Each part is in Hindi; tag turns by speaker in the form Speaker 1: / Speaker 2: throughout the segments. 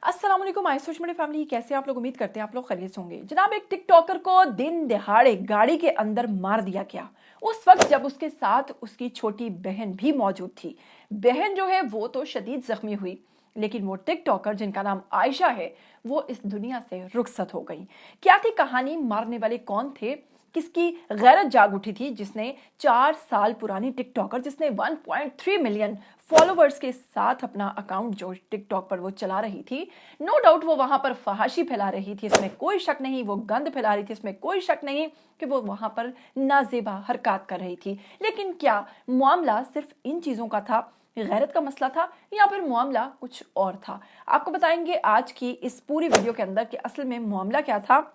Speaker 1: अस्सलाम वालेकुम माय सोशल मीडिया फैमिली, कैसे आप लोग? उम्मीद करते हैं आप लोग खैरियत से होंगे। जनाब, एक टिकटॉकर को दिन दहाड़े गाड़ी के अंदर मार दिया गया, उस वक्त जब उसके साथ उसकी छोटी बहन भी मौजूद थी। बहन जो है वो तो शदीद जख्मी हुई, लेकिन वो टिकटॉकर जिनका नाम आयशा है वो इस दुनिया से रुखसत हो गई। क्या थी कहानी? मारने वाले कौन थे? किसकी गैरत जाग उठी थी जिसने 4 साल पुरानी टिकटॉकर जिसने 1.3 मिलियन फॉलोवर्स के साथ अपना अकाउंट जो टिकटॉक पर वो चला रही थी, नो डाउट वो वहां पर फहाशी फैला रही थी, इसमें कोई शक नहीं। वो गंद फैला रही थी, इसमें कोई शक नहीं कि वो वहां पर नाजेबा हरकत कर रही थी। लेकिन क्या मामला सिर्फ इन चीजों का था? गैरत का मसला था या फिर मामला कुछ और था? आपको बताएंगे आज की इस पूरी वीडियो के अंदर कि असल में मामला क्या था।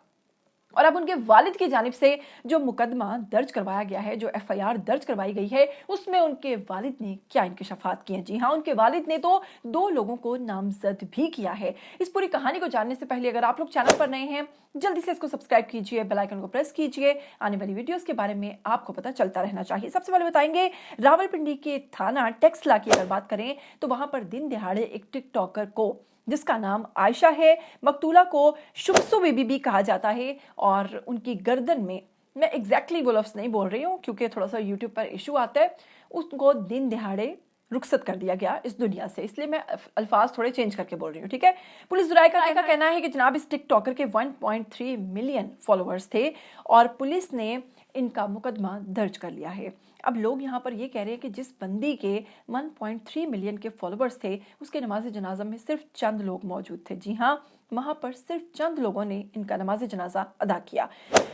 Speaker 1: और अब उनके वालिद की जानिब से जो मुकदमा दर्ज करवाया गया है, जो एफआईआर दर्ज करवाई गई है, उसमें उनके वालिद ने क्या इंकशाफात किए हैं। जी हाँ, उनके वालिद ने तो 2 लोगों को नामजद भी किया है। इस पूरी कहानी को जानने से पहले अगर आप लोग चैनल पर नए हैं, जल्दी से इसको सब्सक्राइब कीजिए, बेल आइकन को प्रेस कीजिए। आने वाली वीडियोस के बारे में आपको पता चलता रहना चाहिए। सबसे पहले बताएंगे रावलपिंडी के थाना टेक्सला की अगर बात करें तो वहां पर दिन दिहाड़े एक टिकटॉकर को, जिसका नाम आयशा है, मकतूला को शुभसु बीबी भी कहा जाता है, और उनकी गर्दन में, मैं एग्जैक्टली वो लफ्ज़ नहीं बोल रही हूँ क्योंकि थोड़ा सा यूट्यूब पर इशू आता है, उसको दिन दिहाड़े रुखसत कर दिया गया इस दुनिया से, इसलिए मैं अल्फाज थोड़े चेंज करके बोल रही हूँ, ठीक है। पुलिस दुराई का कहना है कि जनाब इस टिकटॉकर के 1.3 मिलियन फॉलोअर्स थे और पुलिस ने इनका मुकदमा दर्ज कर लिया है। अब लोग यहाँ पर ये कह रहे हैं कि जिस बंदी के 1.3 मिलियन के फॉलोअर्स थे, उसके नमाज जनाजा में सिर्फ चंद लोग मौजूद थे। जी हाँ, वहां पर सिर्फ चंद लोगों ने इनका नमाज जनाजा अदा किया।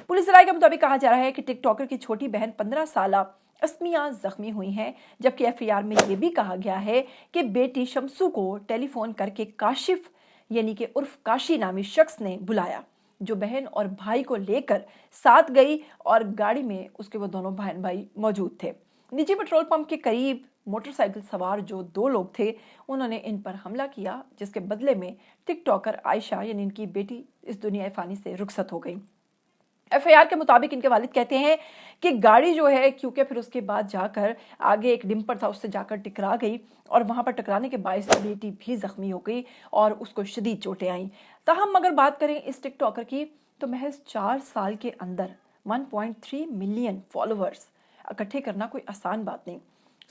Speaker 1: पुलिस राय के मुताबिक कहा जा रहा है कि टिकटॉकर की छोटी बहन 15 साल अस्मिया जख्मी हुई हैं, जबकि एफआईआर में यह भी कहा गया है कि बेटी शमसू को टेलीफोन करके काशिफ यानी कि उर्फ काशी नामी शख्स ने बुलाया, जो बहन और भाई को लेकर साथ गई और गाड़ी में उसके वो दोनों बहन भाई मौजूद थे। निजी पेट्रोल पंप के करीब मोटरसाइकिल सवार जो 2 लोग थे, उन्होंने इन पर हमला किया, जिसके बदले में टिकटॉकर आयशा यानी इनकी बेटी इस दुनिया फानी से रुखसत हो गई। एफआईआर के मुताबिक इनके वालिद कहते हैं कि गाड़ी जो है, क्योंकि फिर उसके बाद जाकर आगे एक डिम्पर था, उससे जाकर टकरा गई और वहां पर टकराने के बायस बेटी भी जख्मी हो गई और उसको शदीद चोटें आई। ताहम अगर बात करें इस टिकटॉकर की, तो महज 4 साल के अंदर 1.3 मिलियन फॉलोअर्स इकट्ठे करना कोई आसान बात नहीं।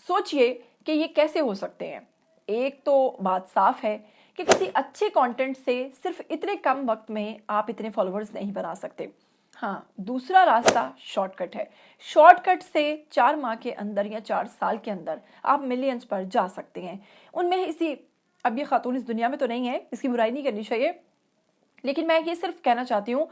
Speaker 1: सोचिए कि ये कैसे हो सकते हैं। एक तो बात साफ है कि किसी अच्छे कंटेंट से सिर्फ इतने कम वक्त में आप इतने फॉलोअर्स नहीं बना सकते। हाँ, दूसरा रास्ता शॉर्टकट है। शॉर्टकट से 4 माह के अंदर या 4 साल के अंदर आप मिलियंस पर जा सकते हैं। उनमें इसी, अब ये खातून इस दुनिया में तो नहीं है, इसकी बुराई नहीं करनी चाहिए, लेकिन मैं ये सिर्फ कहना चाहती हूँ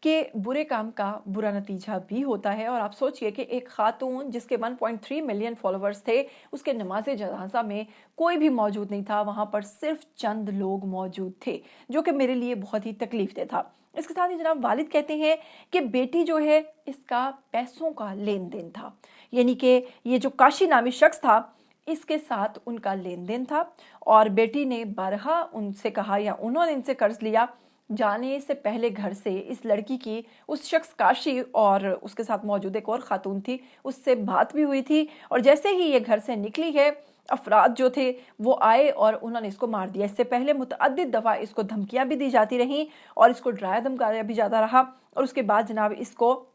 Speaker 1: कि बुरे काम का बुरा नतीजा भी होता है। और आप सोचिए कि एक खातून जिसके 1.3 मिलियन फॉलोअर्स थे, उसके नमाज जनाजा में कोई भी मौजूद नहीं था, वहां पर सिर्फ चंद लोग मौजूद थे, जो कि मेरे लिए बहुत ही तकलीफ दे था। इसके साथ ही जनाब वालिद कहते हैं कि बेटी जो है, इसका पैसों का लेन देन था, यानी कि ये जो काशी नामी शख्स था, इसके साथ उनका लेन देन था और बेटी ने बारहा उनसे कहा या उन्होंने इनसे कर्ज लिया। जाने से पहले घर से इस लड़की की उस शख्स काशी और उसके साथ मौजूद एक और खातून थी, उससे बात भी हुई थी, और जैसे ही ये घर से निकली है, अफराद जो थे वो आए और उन्होंने इसको मार दिया। इससे पहले मुतअद्दिद दफ़ा इसको धमकियां भी दी जाती रहीं और इसको डराया धमकाया भी जाता रहा, और उसके बाद जनाब इसको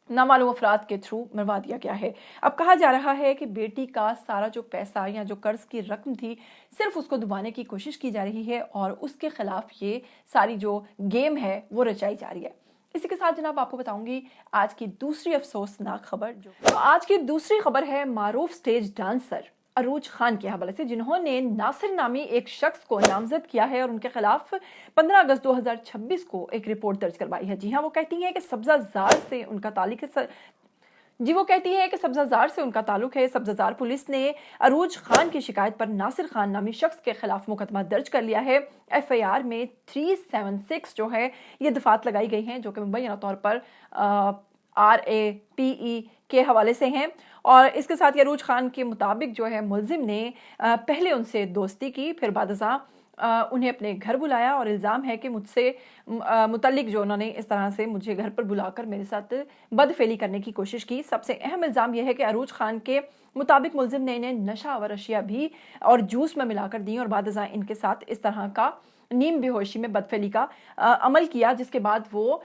Speaker 1: नामालूम अफराद के थ्रू मरवा दिया गया है। अब कहा जा रहा है कि बेटी का सारा जो पैसा या जो कर्ज की रकम थी, सिर्फ उसको दुबाने की कोशिश की जा रही है और उसके खिलाफ ये सारी जो गेम है वो रचाई जा रही है। इसी के साथ जनाब आपको बताऊंगी आज की दूसरी अफसोसनाक खबर। तो आज की दूसरी खबर है मारूफ स्टेज डांसर अरूज खान के हवाले से, जिन्होंने नासिर नामी एक शख्स को नामजद किया है और उनके खिलाफ 15 अगस्त 2026 को एक रिपोर्ट दर्ज करवाई है। जी हाँ, वो कहती हैं कि सब्जाजार से उनका ताल्लुक है। जी, वो कहती है कि सब्जाजार से उनका ताल्लुक है। सब्जाजार पुलिस ने अरूज खान की शिकायत पर नासिर खान नामी शख्स के खिलाफ मुकदमा दर्ज कर लिया है। एफआईआर में 376 जो है ये दफात लगाई गई हैं, जो कि मुबैना तौर पर RAPE के हवाले से हैं। और इसके साथ अरूज खान के मुताबिक जो है मुलजिम ने पहले उनसे दोस्ती की, फिर बादशाह उन्हें अपने घर बुलाया और इल्ज़ाम है कि मुझसे मुतल्लिक जो उन्होंने इस तरह से मुझे घर पर बुलाकर मेरे साथ बदफेली करने की कोशिश की। सबसे अहम इल्ज़ाम यह है कि अरूज खान के मुताबिक मुलजिम ने इन्हें नशा व अशिया भी और जूस में मिलाकर दी और बाद इनके साथ इस तरह का नीम बेहोशी में बदफेली का अमल किया, जिसके बाद वो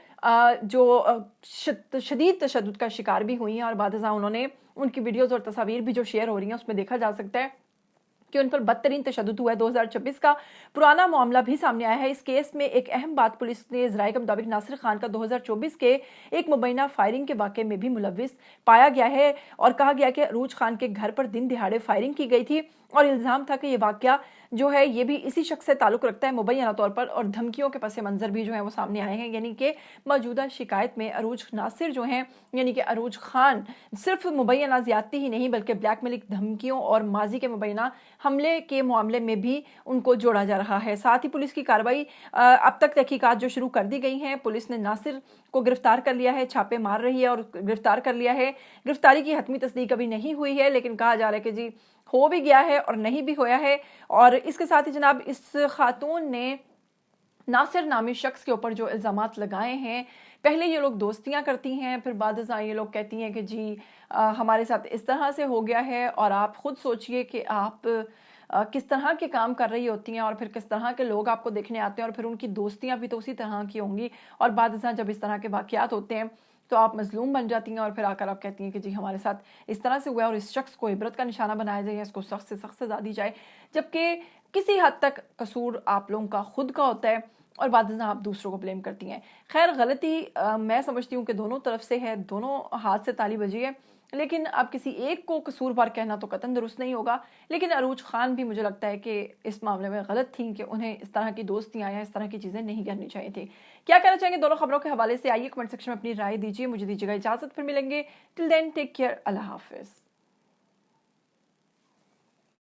Speaker 1: शदीद तशद्दुद का शिकार भी हुई हैं और बाद उन्होंने उनकी वीडियोज़ और तस्वीर भी जो शेयर हो रही हैं उसमें देखा जा सकता है कि उन पर बदतरीन तशद्दुद हुआ है। 2026 का पुराना मामला भी सामने आया है। इस केस में एक अहम बात, पुलिस ने ज़राए के मुताबिक नासिर खान का 2024 के एक मुबैना फायरिंग के वाक़े में भी मुलव्विस पाया गया है और कहा गया कि अरूज खान के घर पर दिन दिहाड़े फायरिंग की गई थी और इल्ज़ाम था कि ये वाक़या जो है ये भी इसी शख्स से ताल्लुक़ रखता है मुबैना तौर पर, और धमकियों के पस मंज़र भी जो है वो सामने आए हैं। यानी कि मौजूदा शिकायत में अरूज नासिर जो हैं यानी कि अरूज खान सिर्फ मुबैना ज़्यादती ही नहीं बल्कि ब्लैकमेलिंग, धमकियों और माजी के मुबैना हमले के मामले में भी उनको जोड़ा जा रहा है। साथ ही पुलिस की कार्रवाई अब तक तहकीकात जो शुरू कर दी गई हैं। पुलिस ने नासिर को गिरफ्तार कर लिया है, छापे मार रही है और गिरफ्तार कर लिया है। गिरफ्तारी की हतमी तस्दीक अभी नहीं हुई है, लेकिन कहा जा रहा है कि जी हो भी गया है और नहीं भी होया है। और इसके साथ ही जनाब इस खातून ने नासिर नामी शख्स के ऊपर जो इल्ज़ामात लगाए हैं, पहले ये लोग दोस्तियां करती हैं, फिर बाद ये लोग कहती हैं कि जी हमारे साथ इस तरह से हो गया है। और आप खुद सोचिए कि आप किस तरह के काम कर रही होती हैं और फिर किस तरह के लोग आपको देखने आते हैं और फिर उनकी दोस्तियां भी तो उसी तरह की होंगी। और बाद जब इस तरह के वाक़यात होते हैं तो आप मजलूम बन जाती हैं और फिर आकर आप कहती हैं कि जी हमारे साथ इस तरह से हुआ है और इस शख्स को इबरत का निशाना बनाया जाए, इसको सख्त से सख्त सजा दी जाए। जबकि किसी हद तक कसूर आप लोगों का खुद का होता है और बाद आप दूसरों को ब्लेम करती हैं। खैर गलती मैं समझती हूँ कि दोनों तरफ से है, दोनों हाथ से ताली बजी है, लेकिन अब किसी एक को कसूरवार कहना तो कतई दुरुस्त नहीं होगा। लेकिन अरूज खान भी मुझे लगता है कि इस मामले में गलत थी कि उन्हें इस तरह की दोस्तियां या इस तरह की चीज़ें नहीं करनी चाहिए थी। क्या कहना चाहेंगे दोनों खबरों के हवाले से? आइए कमेंट सेक्शन में अपनी राय दीजिए। मुझे दीजिएगा इजाज़त, फिर मिलेंगे। टिल देन टेक केयर, अल्लाह हाफिज़।